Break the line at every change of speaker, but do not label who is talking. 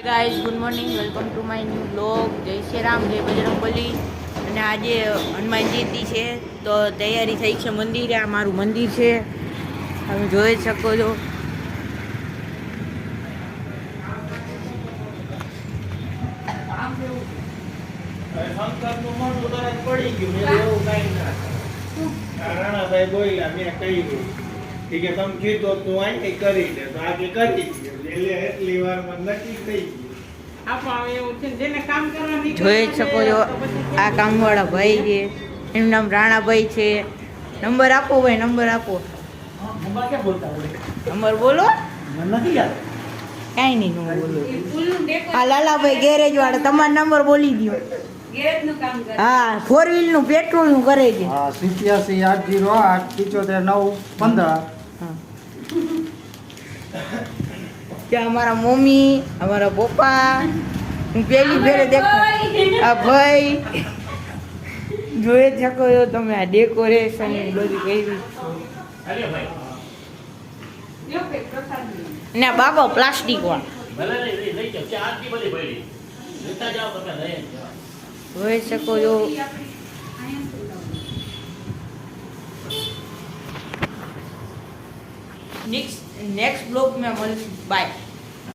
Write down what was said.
Guys good morning, welcome to my new blog. જય શ્રી રામ, જય બજરંગબલી. અને આજે હનુમાન જયંતિ છે તો તૈયારી થઈ છે મંદિરે. આ મારું મંદિર છે, તમે જોઈ શકો છો.
રાણાભાઈ બોલ્યા મેં કહ્યું કે તમે કીધું તું અહીં કરી લે તો આજે કરી એટલે એટલી વારમાં નક્કી થઈ ગયું.
જોઈ શકો છો આ કામવાળા ભાઈ છે, એનું નામ રાણાભાઈ છે. નંબર આપો ભાઈ, નંબર આપો. નંબર બોલો.
નથી યાદ
કાંઈ નહીં, નંબર બોલો. હા લાલાભાઈ ગેરેજ વાળા, તમારો નંબર બોલી દો. હા, 4 વ્હીલ નું પેટ્રોલ નું કરે છે.
87
ત્યાં અમારા મમ્મી, અમારા પપ્પા, હું પેલી ફેરે દેખું આ ભાઈ. જોઈ શકો છો તમે આ ડેકોરેશન બધું કરી. ને આ બાબા પ્લાસ્ટિક વાળા જોઈ શકો છો. નેક્સ્ટ બ્લોગ મેં મળીશું. બાય.